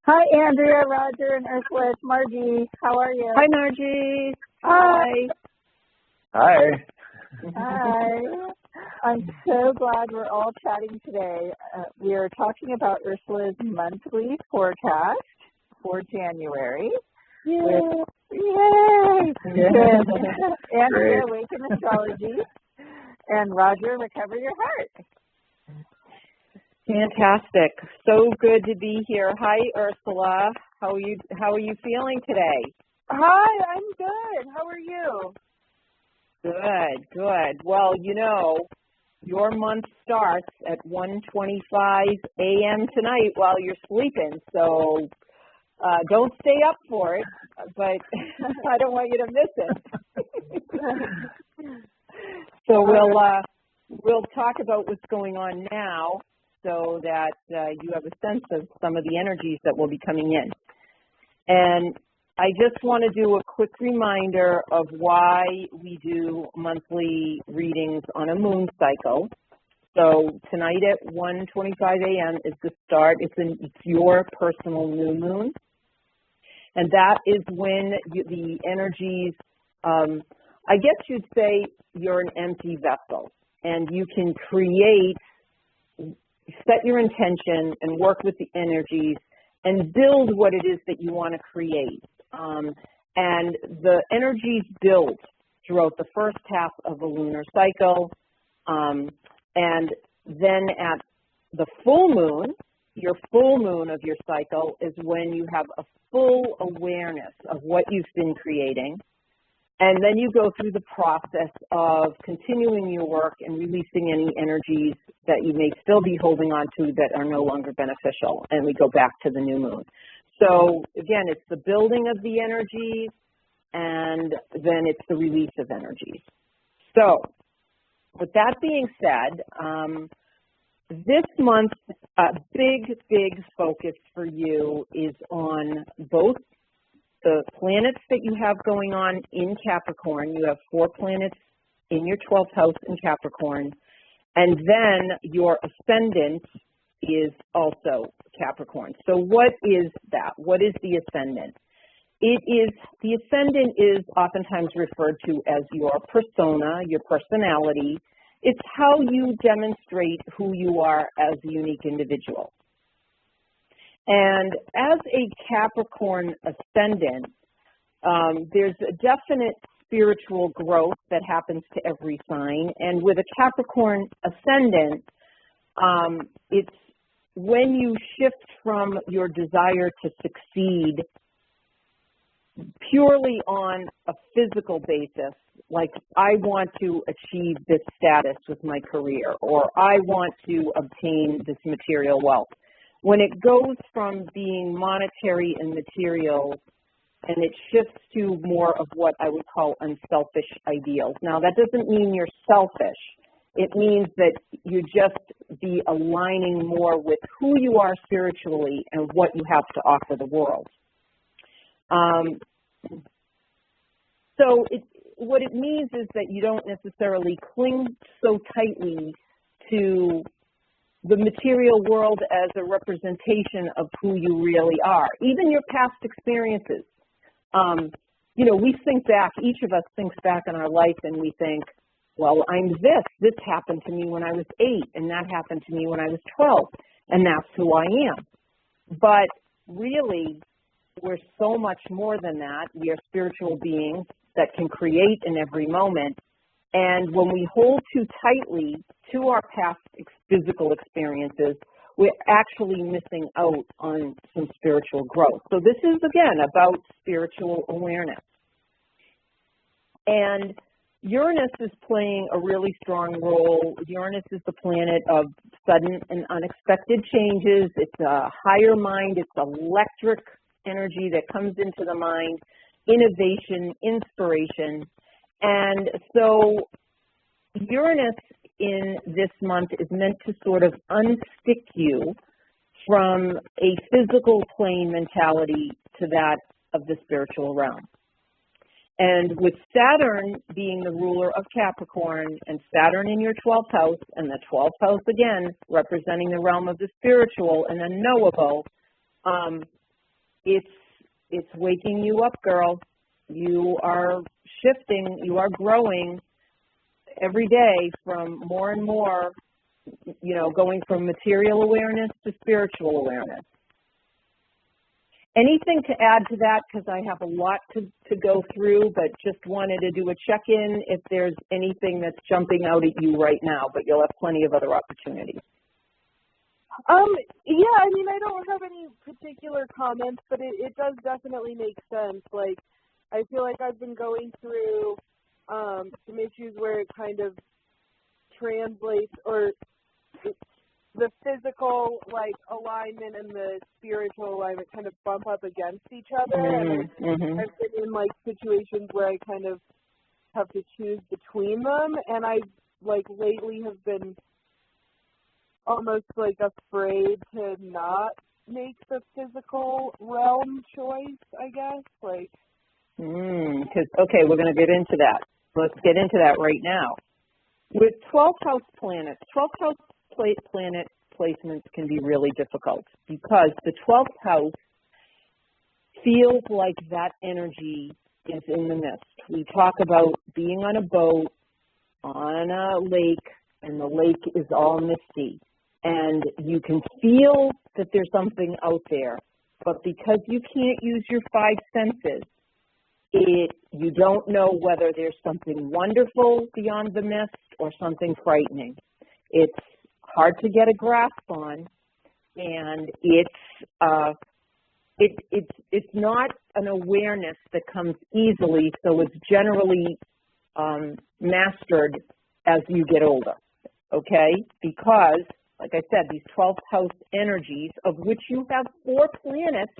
Hi, Andrea, Roger, and Ursula. It's Margie. How are you? Hi, Margie. Hi. Hi. Hi. I'm so glad we're all chatting today. We are talking about Ursula's monthly forecast for January. Yay! Yay! Yeah. Andrea, Awaken Astrology, and Roger, Recover Your Heart. Fantastic. So good to be here. Hi, Ursula. How are you feeling today? Hi, I'm good. How are you? Good, good. Well, you know, your month starts at 1:25 a.m. tonight while you're sleeping, so don't stay up for it, but I don't want you to miss it. So we'll talk about what's going on now so that you have a sense of some of the energies that will be coming in. And I just want to do a quick reminder of why we do monthly readings on a moon cycle. So tonight at 1:25 a.m. is the start. It's your personal new moon. And that is when the energies, I guess you'd say you're an empty vessel. And you can create, set your intention and work with the energies and build what it is that you want to create. And the energies build throughout the first half of the lunar cycle. And then at the full moon, your full moon of your cycle is when you have a full awareness of what you've been creating. And then you go through the process of continuing your work and releasing any energies that you may still be holding on to that are no longer beneficial. And we go back to the new moon. So again, it's the building of the energies, and then it's the release of energies. So with that being said, this month, a big focus for you is on both the planets that you have going on in Capricorn. You have 4 planets in your 12th house in Capricorn, and then your ascendant is also Capricorn. So what is that? What is the ascendant? The ascendant is oftentimes referred to as your persona, your personality. It's how you demonstrate who you are as a unique individual. And as a Capricorn ascendant, there's a definite spiritual growth that happens to every sign. And with a Capricorn ascendant, it's when you shift from your desire to succeed purely on a physical basis, like I want to achieve this status with my career, or I want to obtain this material wealth. When it goes from being monetary and material and it shifts to more of what I would call unselfish ideals. Now, that doesn't mean you're selfish. It means that you just be aligning more with who you are spiritually and what you have to offer the world. What it means is that you don't necessarily cling so tightly to the material world as a representation of who you really are. Even your past experiences. You know, we think back, each of us thinks back on our life and we think, well, I'm this. This happened to me when I was 8, and that happened to me when I was 12, and that's who I am. But really, we're so much more than that. We are spiritual beings that can create in every moment. And when we hold too tightly to our past physical experiences, we're actually missing out on some spiritual growth. So this is, again, about spiritual awareness. And Uranus is playing a really strong role. Uranus is the planet of sudden and unexpected changes. It's a higher mind. It's electric energy that comes into the mind, innovation, inspiration. And so Uranus in this month is meant to sort of unstick you from a physical plane mentality to that of the spiritual realm. And with Saturn being the ruler of Capricorn, and Saturn in your 12th house, and the 12th house again representing the realm of the spiritual and unknowable, it's waking you up, girl. You are shifting, you are growing every day from more and more, going from material awareness to spiritual awareness. Anything to add to that? Because I have a lot to go through, but just wanted to do a check-in if there's anything that's jumping out at you right now, but you'll have plenty of other opportunities. Yeah, I mean, I don't have any particular comments, but it does definitely make sense. Like, I feel like I've been going through some issues where it kind of translates, or the physical, like, alignment and the spiritual alignment kind of bump up against each other. And I've been in, like, situations where I kind of have to choose between them, and I, like, lately have been almost, like, afraid to not make the physical realm choice, I guess. Like, okay, we're going to get into that. Let's get into that right now. With 12th house planets, 12th house planet placements can be really difficult because the 12th house feels like that energy is in the mist. We talk about being on a boat, on a lake, and the lake is all misty. And you can feel that there's something out there, but because you can't use your five senses, you don't know whether there's something wonderful beyond the mist or something frightening. It's hard to get a grasp on, and it's not an awareness that comes easily, so it's generally mastered as you get older, okay? Because, like I said, these 12th house energies, of which you have 4 planets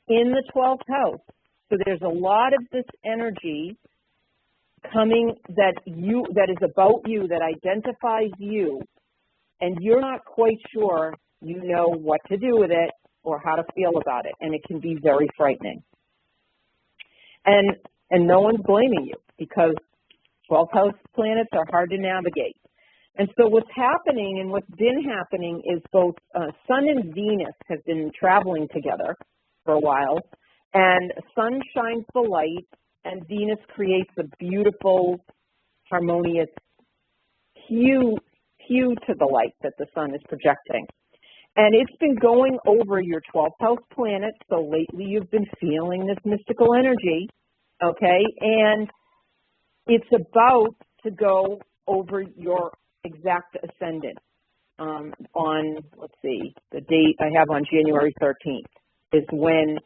in the 12th house. So there's a lot of this energy coming that is about you, that identifies you, and you're not quite sure you know what to do with it or how to feel about it, and it can be very frightening. And no one's blaming you because 12th house planets are hard to navigate. And so what's happening and what's been happening is both Sun and Venus have been traveling together for a while, and Sun shines the light, and Venus creates a beautiful, harmonious hue to the light that the Sun is projecting. And it's been going over your 12th house planet, so lately you've been feeling this mystical energy, okay? And it's about to go over your exact ascendant on, let's see, the date I have on January 13th is when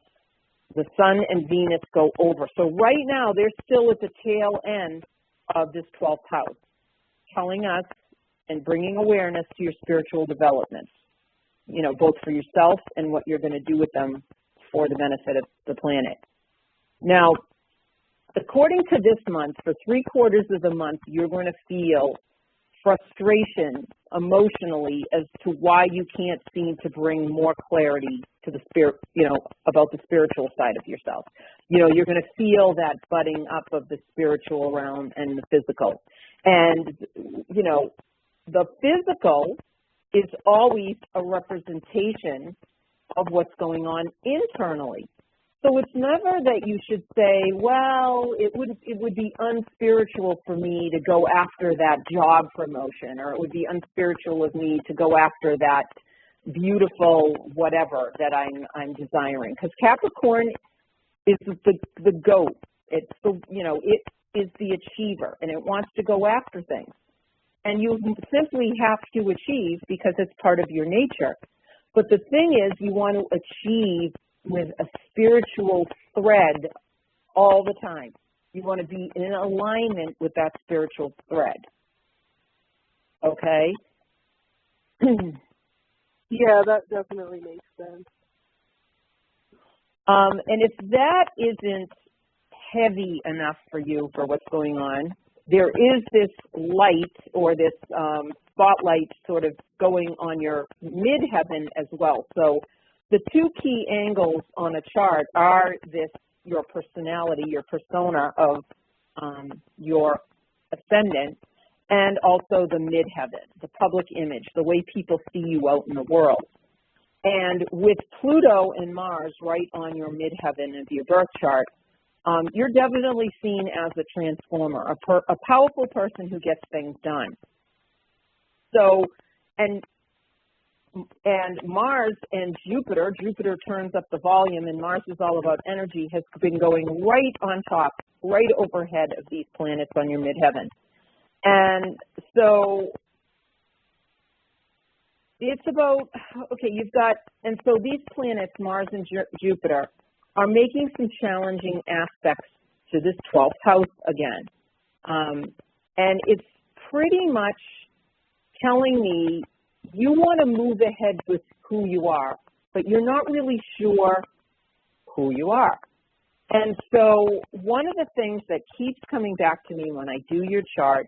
the Sun and Venus go over. So right now, they're still at the tail end of this 12th house, telling us and bringing awareness to your spiritual development, both for yourself and what you're going to do with them for the benefit of the planet. Now, according to this month, for 3/4 of the month, you're going to feel frustration emotionally as to why you can't seem to bring more clarity to the spirit, about the spiritual side of yourself. You're going to feel that budding up of the spiritual realm and the physical. And, the physical is always a representation of what's going on internally. So it's never that you should say, well, it would be unspiritual for me to go after that job promotion, or it would be unspiritual of me to go after that beautiful whatever that I'm desiring. Because Capricorn is the goat. It's it is the achiever, and it wants to go after things. And you simply have to achieve because it's part of your nature. But the thing is, you want to achieve with a spiritual thread all the time. You want to be in alignment with that spiritual thread. Okay? Yeah, that definitely makes sense. And if that isn't heavy enough for you for what's going on, there is this light or this spotlight sort of going on your midheaven as well. So the 2 key angles on a chart are your personality, your persona of your ascendant, and also the midheaven, the public image, the way people see you out in the world. And with Pluto and Mars right on your midheaven of your birth chart, you're definitely seen as a transformer, a powerful person who gets things done. So, and Mars and Jupiter turns up the volume, and Mars is all about energy, has been going right on top, right overhead of these planets on your midheaven. And so it's about, okay, you've got, and so these planets, Mars and Jupiter, are making some challenging aspects to this 12th house again. And it's pretty much telling me you want to move ahead with who you are, but you're not really sure who you are. And so one of the things that keeps coming back to me when I do your chart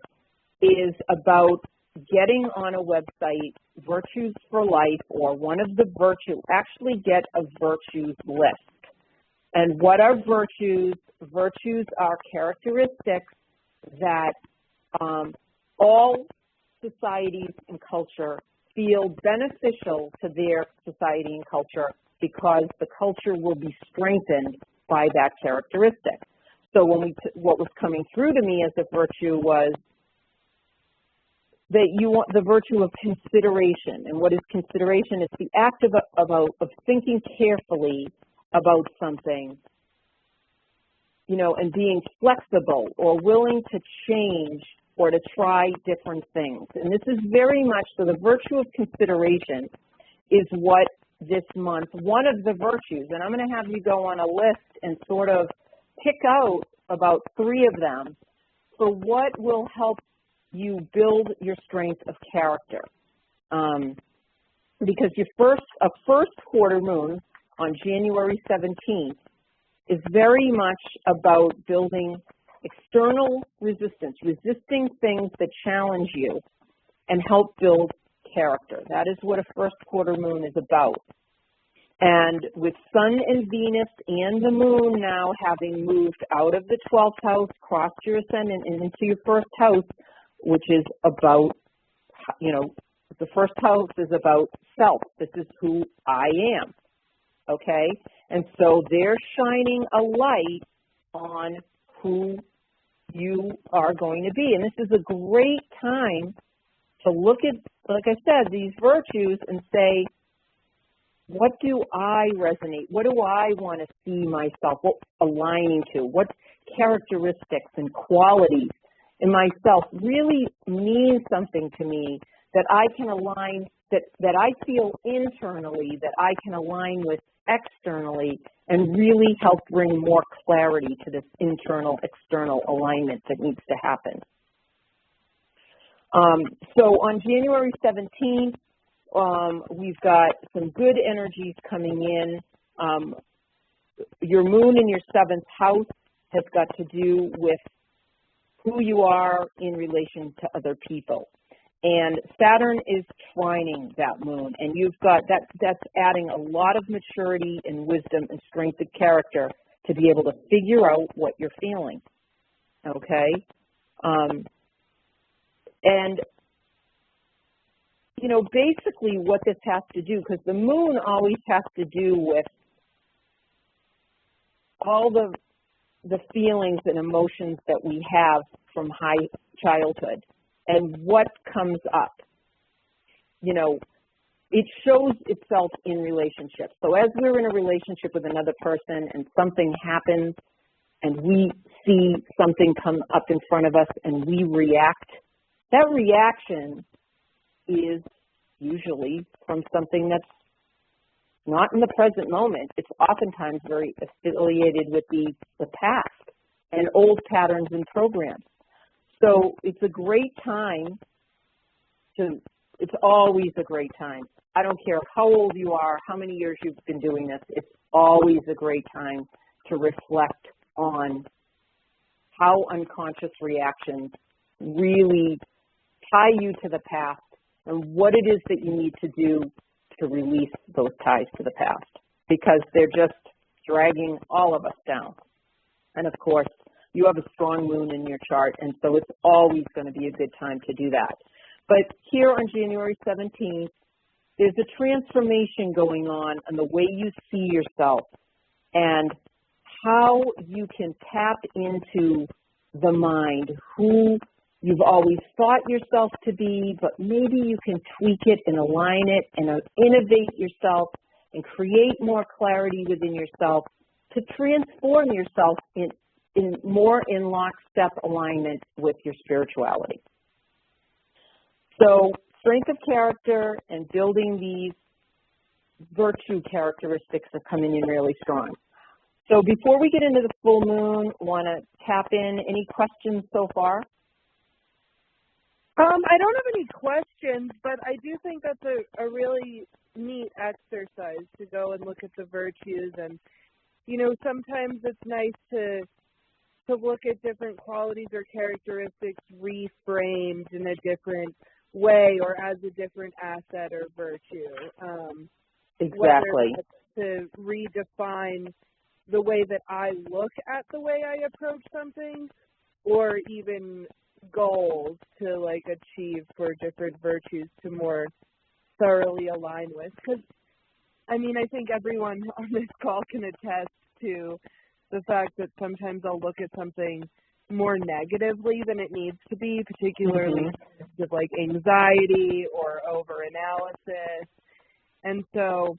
is about getting on a website, Virtues for Life, or one of the virtues, actually get a virtues list. And what are virtues? Virtues are characteristics that all societies and culture feel beneficial to their society and culture because the culture will be strengthened by that characteristic. So when what was coming through to me as a virtue was that you want the virtue of consideration. And what is consideration? It's the act of thinking carefully about something, you know, and being flexible or willing to change or to try different things. And this is very much, so the virtue of consideration is what this month, one of the virtues, and I'm going to have you go on a list and sort of pick out about 3 of them for what will help you build your strength of character. Because a first quarter moon on January 17th is very much about building external resistance, resisting things that challenge you and help build character. That is what a first quarter moon is about. And with Sun and Venus and the moon now having moved out of the 12th house, crossed your ascendant and into your first house, which is about, you know, the first house is about self. This is who I am, okay? And so they're shining a light on who you are going to be. And this is a great time to look at, like I said, these virtues and say, what do I resonate? What do I want to see myself aligning to? What characteristics and qualities in myself really mean something to me that I can align, that I feel internally, that I can align with externally and really help bring more clarity to this internal-external alignment that needs to happen. So on January 17th, we've got some good energies coming in. Your moon in your 7th house has got to do with who you are in relation to other people. And Saturn is trining that moon, and you've got that's adding a lot of maturity and wisdom and strength of character to be able to figure out what you're feeling, okay? And, you know, basically what this has to do, because the moon always has to do with all the feelings and emotions that we have from high childhood and what comes up. You know, it shows itself in relationships. So as we're in a relationship with another person and something happens and we see something come up in front of us and we react, that reaction is usually from something that's not in the present moment. It's oftentimes very affiliated with the past and old patterns and programs. So it's a great time it's always a great time. I don't care how old you are, how many years you've been doing this, it's always a great time to reflect on how unconscious reactions really tie you to the past and what it is that you need to do to release those ties to the past, because they're just dragging all of us down. And of course, you have a strong moon in your chart, and so it's always going to be a good time to do that. But here on January 17th, there's a transformation going on in the way you see yourself and how you can tap into the mind, who you've always thought yourself to be, but maybe you can tweak it and align it and innovate yourself and create more clarity within yourself to transform yourself in more in lockstep alignment with your spirituality. So strength of character and building these virtue characteristics are coming in really strong. So before we get into the full moon, want to tap in any questions so far? I don't have any questions, but I do think that's a really neat exercise to go and look at the virtues. And, you know, sometimes it's nice to look at different qualities or characteristics reframed in a different way or as a different asset or virtue. Exactly. To redefine the way that I look at the way I approach something, or even goals to like achieve for different virtues to more thoroughly align with. Because, I mean, I think everyone on this call can attest to the fact that sometimes I'll look at something more negatively than it needs to be, particularly with like anxiety or over-analysis. And so,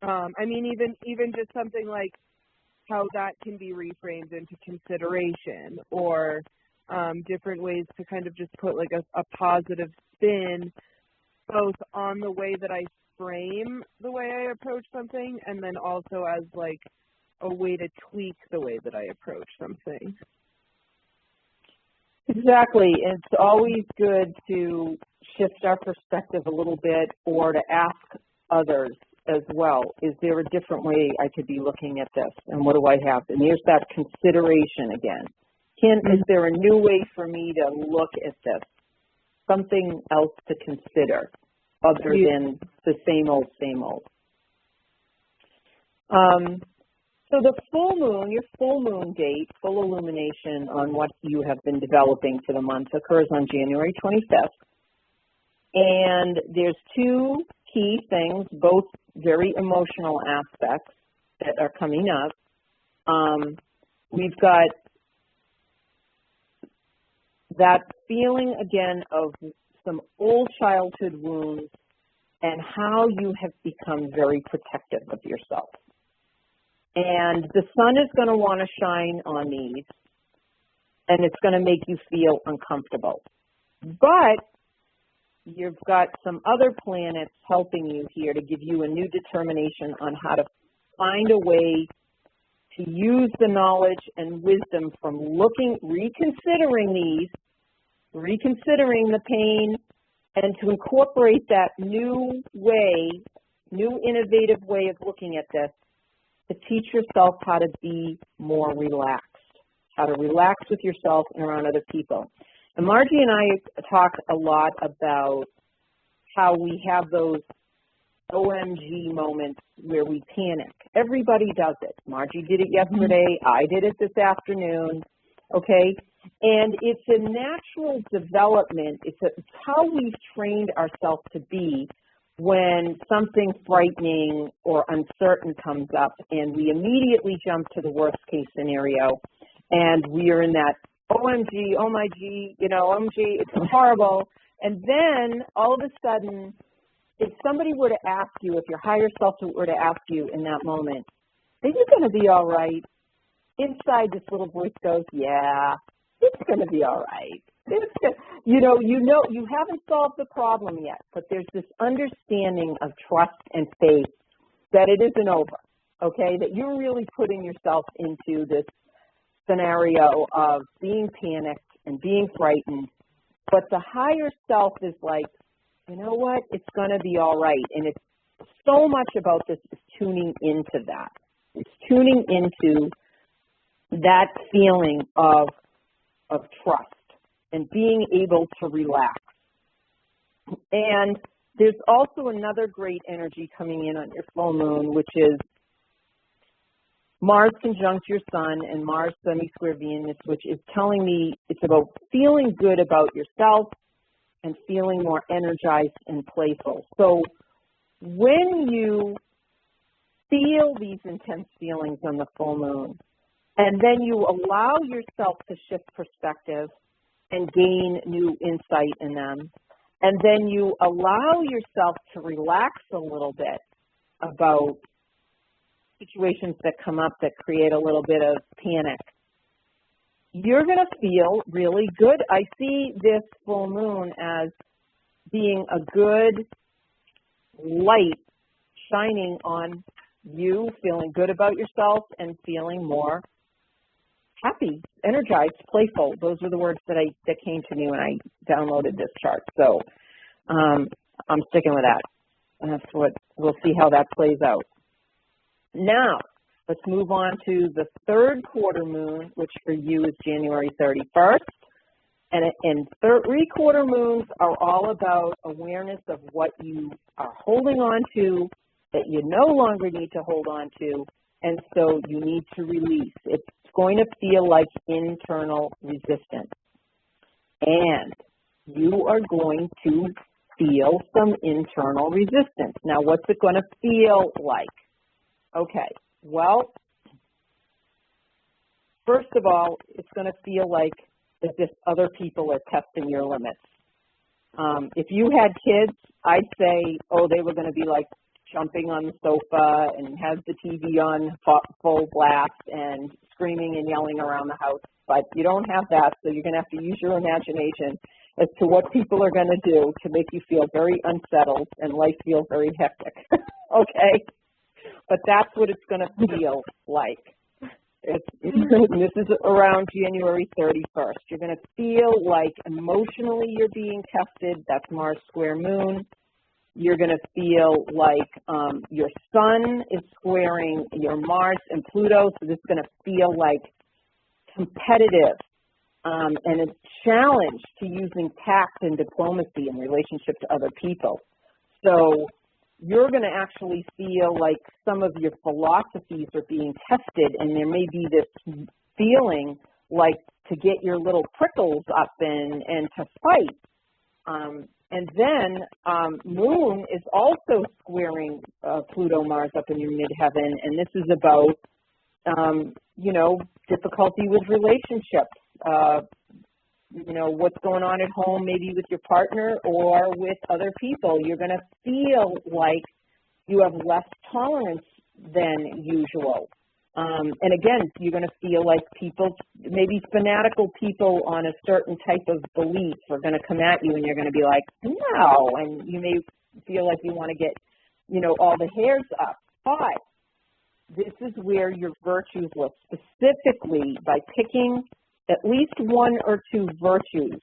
I mean, even just something like how that can be reframed into consideration, or different ways to kind of just put like a positive spin both on the way that I frame the way I approach something, and then also as like a way to tweak the way that I approach something. Exactly. It's always good to shift our perspective a little bit, or to ask others as well, is there a different way I could be looking at this, and what do I have? And there's that consideration again. Is there a new way for me to look at this? Something else to consider other than the same old, same old. So the full moon, your full moon date, full illumination on what you have been developing for the month occurs on January 25th. And there's two key things, both very emotional aspects that are coming up. We've got that feeling again of some old childhood wounds and how you have become very protective of yourself. And the sun is going to want to shine on these, and it's going to make you feel uncomfortable. But you've got some other planets helping you here to give you a new determination on how to find a way to use the knowledge and wisdom from reconsidering the pain, and to incorporate that new innovative way of looking at this, to teach yourself how to be more relaxed, how to relax with yourself and around other people. And Margie and I talk a lot about how we have those OMG moments where we panic. Everybody does it. Margie did it yesterday. I did it this afternoon. Okay? And it's a natural development. It's how we've trained ourselves to be when something frightening or uncertain comes up, and we immediately jump to the worst case scenario, and we are in that OMG, oh my G, OMG, it's horrible. And then all of a sudden, if somebody were to ask you, if your higher self were to ask you in that moment, are you going to be all right? Inside this little voice goes, yeah, it's going to be all right. You haven't solved the problem yet, but there's this understanding of trust and faith that it isn't over, okay, that you're really putting yourself into this scenario of being panicked and being frightened, but the higher self is like, you know what, it's going to be all right. And it's so much about this is tuning into that. It's tuning into that feeling of trust and being able to relax. And there's also another great energy coming in on your full moon, which is Mars conjunct your sun and Mars semi-square Venus, which is telling me it's about feeling good about yourself and feeling more energized and playful. So when you feel these intense feelings on the full moon, and then you allow yourself to shift perspective and gain new insight in them, and then you allow yourself to relax a little bit about situations that come up that create a little bit of panic, you're going to feel really good. I see this full moon as being a good light shining on you, feeling good about yourself and feeling more happy, energized, playful. Those were the words that came to me when I downloaded this chart. So I'm sticking with that. And that's what we'll see how that plays out. Now, let's move on to the third quarter moon, which for you is January 31st. And three-quarter moons are all about awareness of what you are holding on to that you no longer need to hold on to, and so you need to release. It's going to feel like internal resistance. And you are going to feel some internal resistance. Now, what's it going to feel like? Okay, well, first of all, it's going to feel like as if other people are testing your limits. If you had kids, I'd say, oh, they were going to be like jumping on the sofa and have the TV on full blast and screaming and yelling around the house. But you don't have that, so you're going to have to use your imagination as to what people are going to do to make you feel very unsettled and life feel very hectic. Okay? But that's what it's going to feel like. This is around January 31st. You're going to feel like emotionally you're being tested. That's Mars square moon. You're going to feel like your sun is squaring your Mars and Pluto, so this is going to feel like competitive and a challenge to using tact and diplomacy in relationship to other people. So you're going to actually feel like some of your philosophies are being tested, and there may be this feeling like to get your little prickles up and to fight. And then Moon is also squaring Pluto, Mars up in your midheaven, and this is about, difficulty with relationships, what's going on at home, maybe with your partner or with other people. You're going to feel like you have less tolerance than usual. And again, you're going to feel like people, maybe fanatical people on a certain type of belief are going to come at you and you're going to be like, no, and you may feel like you want to get, all the hairs up. But this is where your virtues look, specifically by picking at least one or two virtues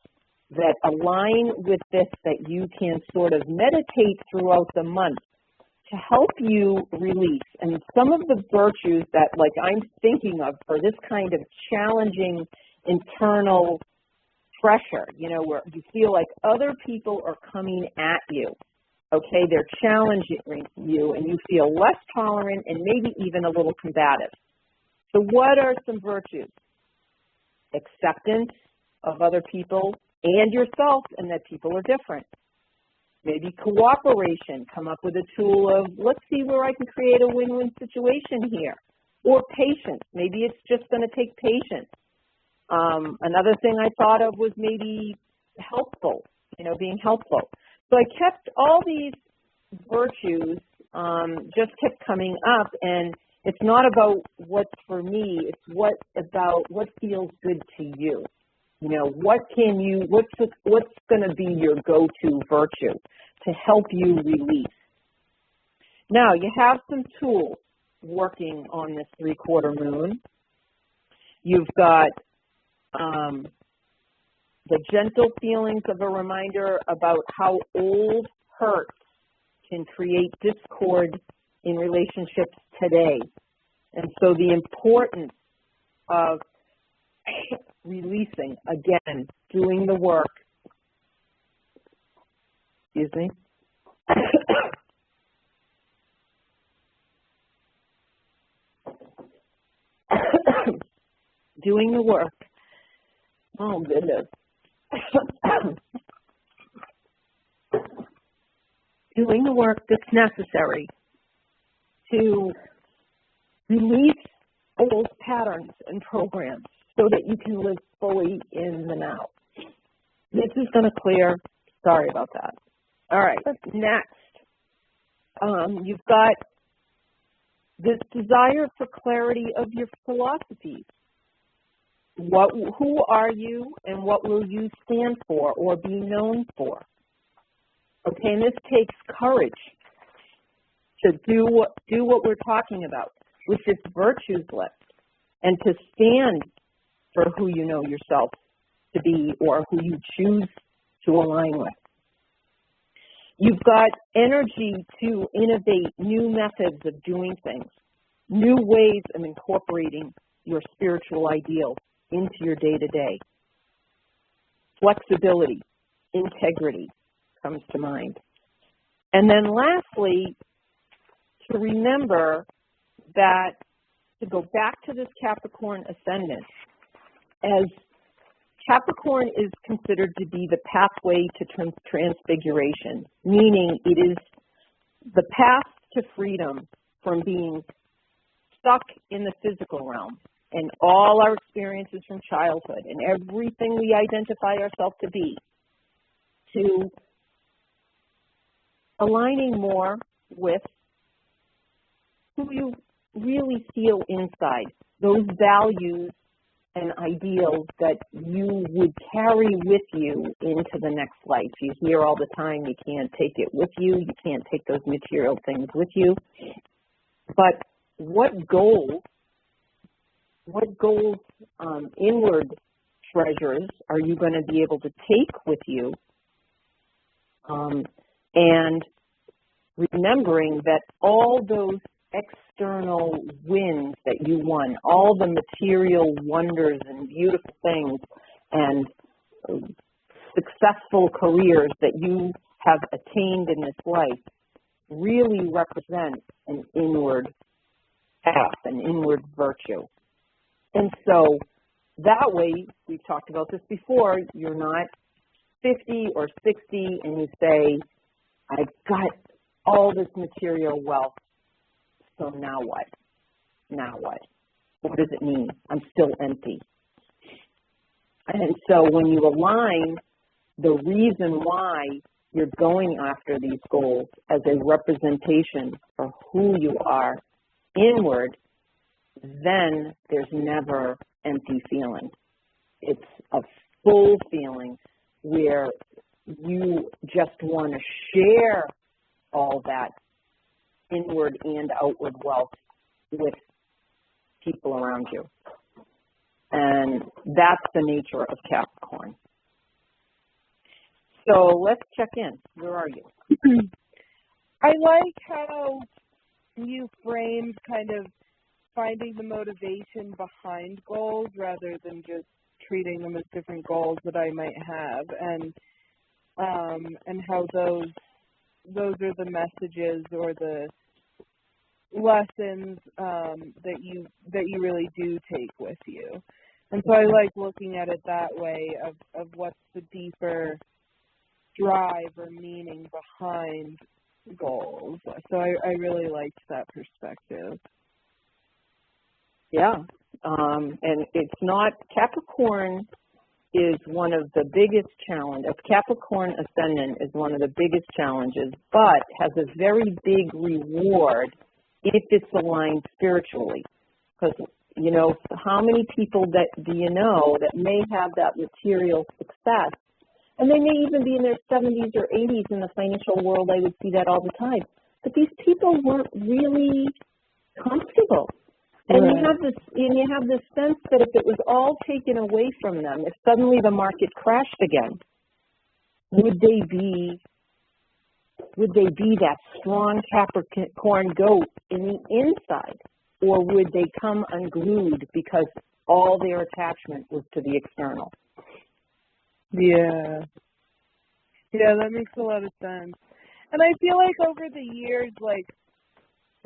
that align with this that you can sort of meditate throughout the month to help you release. And some of the virtues that I'm thinking of for this kind of challenging internal pressure, where you feel like other people are coming at you, okay? They're challenging you and you feel less tolerant and maybe even a little combative. So what are some virtues? Acceptance of other people and yourself and that people are different. Maybe cooperation, come up with a tool of, let's see where I can create a win-win situation here. Or patience, maybe it's just going to take patience. Another thing I thought of was maybe helpful, being helpful. So I kept all these virtues, just kept coming up, and it's not about what's for me, it's about what feels good to you. What's going to be your go-to virtue to help you release? Now, you have some tools working on this three-quarter moon. You've got the gentle feelings of a reminder about how old hurts can create discord in relationships today. And so the importance of releasing, again, doing the work. Excuse me. Doing the work. Oh, goodness. doing the work that's necessary to release old patterns and programs so that you can live fully in the now. This is going to clear. Sorry about that. All right, next. You've got this desire for clarity of your philosophies. Who are you and what will you stand for or be known for? Okay, and this takes courage to do what we're talking about with this virtues list and to stand for who you know yourself to be or who you choose to align with. You've got energy to innovate new methods of doing things, new ways of incorporating your spiritual ideals into your day-to-day. Flexibility, integrity comes to mind. And then lastly, to remember that, to go back to this Capricorn ascendant, as Capricorn is considered to be the pathway to transfiguration, meaning it is the path to freedom from being stuck in the physical realm and all our experiences from childhood and everything we identify ourselves to be, to aligning more with who you really feel inside, those values and ideals that you would carry with you into the next life. You hear all the time you can't take it with you, you can't take those material things with you. But what goals, inward treasures are you going to be able to take with you? And remembering that all those external wins that you won, all the material wonders and beautiful things and successful careers that you have attained in this life really represent an inward path, an inward virtue. And so that way, we've talked about this before, you're not 50 or 60 and you say, I've got all this material wealth, so now what? Now what? What does it mean? I'm still empty. And so when you align the reason why you're going after these goals as a representation for who you are inward, then there's never empty feeling. It's a full feeling where you just want to share all that inward and outward wealth with people around you. And that's the nature of Capricorn. So let's check in. Where are you? I like how you framed kind of finding the motivation behind goals rather than just treating them as different goals that I might have, and how those are the messages or the lessons that you really do take with you. And so I like looking at it that way of what's the deeper drive or meaning behind goals. So I really liked that perspective. Yeah, and it's not, Capricorn is one of the biggest challenges. Capricorn ascendant is one of the biggest challenges, but has a very big reward if it's aligned spiritually. Because, you know, how many people that do you know that may have that material success, and they may even be in their 70s or 80s in the financial world, I would see that all the time, but these people weren't really comfortable. And you have this sense that if it was all taken away from them, if suddenly the market crashed again, would they be that strong Capricorn goat in the inside, or would they come unglued because all their attachment was to the external? Yeah, that makes a lot of sense. And I feel like over the years, like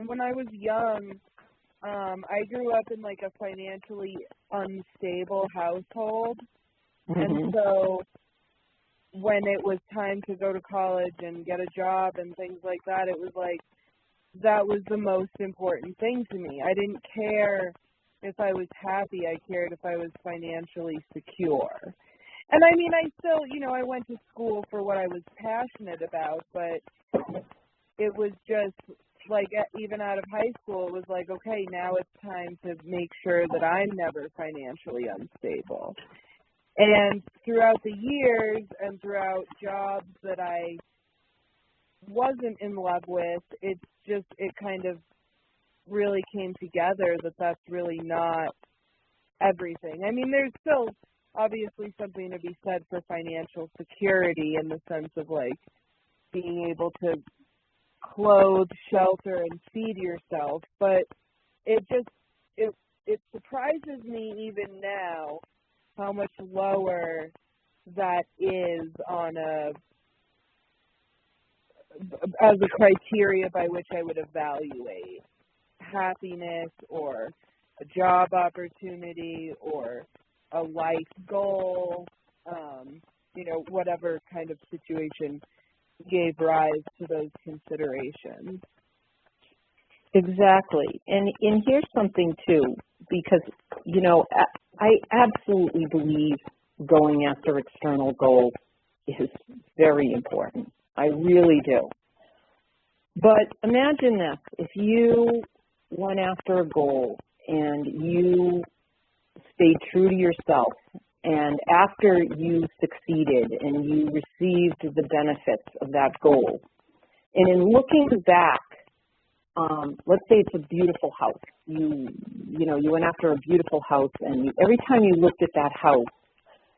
when I was young, I grew up in like a financially unstable household, and so when it was time to go to college and get a job and things like that, it was like that was the most important thing to me. I didn't care if I was happy. I cared if I was financially secure. And I mean, I still, you know, I went to school for what I was passionate about, but it was just like, even out of high school, it was like, okay, now it's time to make sure that I'm never financially unstable. And throughout the years and throughout jobs that I wasn't in love with, it kind of really came together that that's really not everything. I mean, there's still obviously something to be said for financial security in the sense of like being able to clothe, shelter, and feed yourself, but it surprises me even now how much lower that is on as a criteria by which I would evaluate happiness or a job opportunity or a life goal, you know, whatever kind of situation gave rise to those considerations. Exactly. And here's something too, because, you know, I absolutely believe going after external goals is very important. I really do. But imagine this, if you went after a goal and you stayed true to yourself, and after you succeeded and you received the benefits of that goal, and in looking back, let's say it's a beautiful house. You went after a beautiful house, and every time you looked at that house,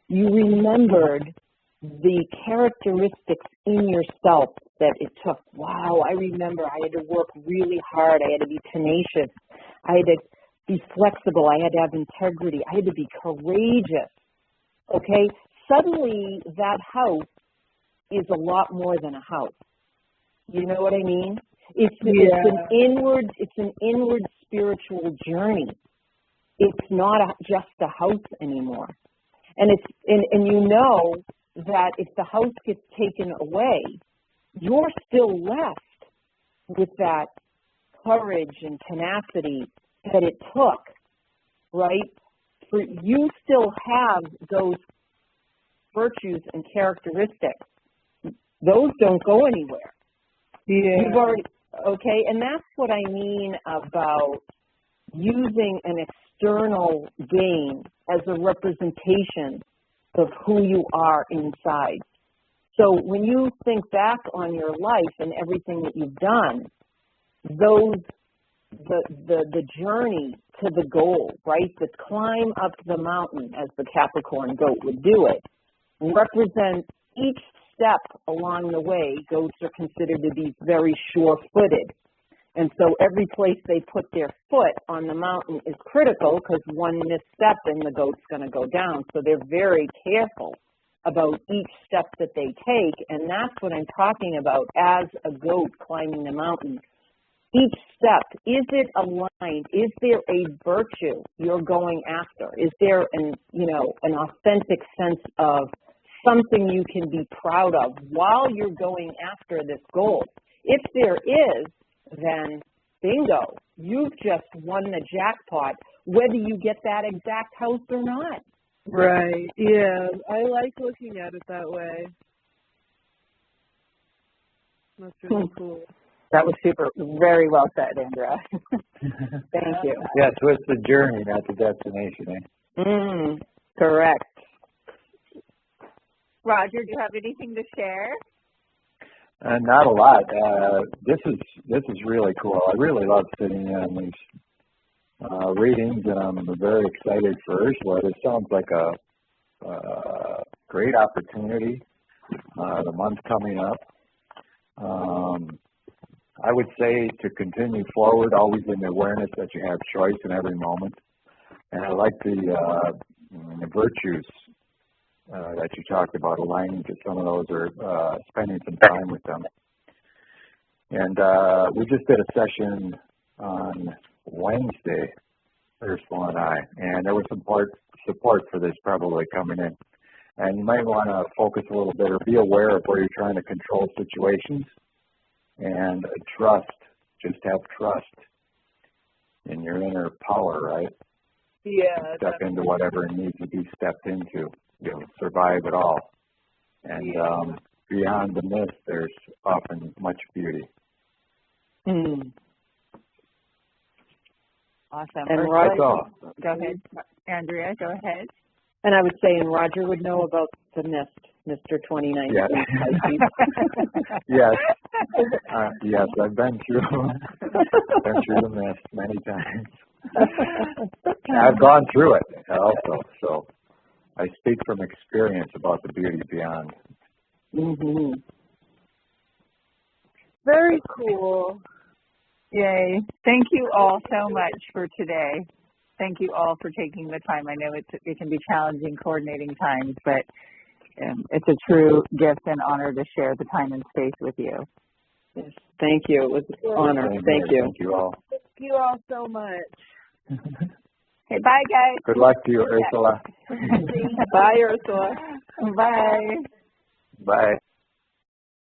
you remembered the characteristics in yourself that it took. Wow, I remember I had to work really hard. I had to be tenacious. I had to be flexible. I had to have integrity. I had to be courageous. Okay? Suddenly, that house is a lot more than a house. You know what I mean? It's an inward spiritual journey. It's not just a house anymore. And you know that if the house gets taken away, you're still left with that courage and tenacity that it took, right? For you still have those virtues and characteristics. Those don't go anywhere. Yeah. You've already, okay, and that's what I mean about using an external gain as a representation of who you are inside. So when you think back on your life and everything that you've done, the journey to the goal, right, the climb up the mountain, as the Capricorn goat would do it, represents each step along the way. Goats are considered to be very sure-footed. And so every place they put their foot on the mountain is critical, because one misstep and the goat's going to go down. So they're very careful about each step that they take. And that's what I'm talking about as a goat climbing the mountain. Each step, is it aligned? Is there a virtue you're going after? Is there an authentic sense of something you can be proud of while you're going after this goal? If there is, then bingo, you've just won the jackpot, whether you get that exact house or not. Right, yeah, I like looking at it that way. That's really cool. That was very well said, Andrea. Thank you. Yeah, so it's the journey, not the destination, eh? Correct. Roger, do you have anything to share? Not a lot. This is really cool. I really love sitting on these readings, and I'm very excited for Ursula. This sounds like a great opportunity. The month coming up. I would say to continue forward, always in the awareness that you have choice in every moment. And I like the virtues that you talked about, aligning to some of those or spending some time with them. And we just did a session on Wednesday, Ursula and I, and there was some support for this probably coming in. And you might want to focus a little bit or be aware of where you're trying to control situations and trust, just have trust in your inner power, right? Yeah. Step into whatever needs to be stepped into. You'll survive it all. And beyond the mist, there's often much beauty. Mm. Awesome. And Ursula, Roger, go ahead. Andrea, go ahead. And I would say, and Roger would know about the mist, Mr. 2019. yes, yes, yes. I've been through the mist many times. I've gone through it also, so I speak from experience about the beauty beyond. Mm-hmm. Very cool. Yay. Thank you all so much for today. Thank you all for taking the time. I know it can be challenging coordinating times, but it's a true gift and honor to share the time and space with you. Yes. Thank you. It was an honor. Thank you. Thank you all. Thank you all so much. Okay, bye, guys. Good luck to you, Ursula. Bye, Ursula. Bye. Bye.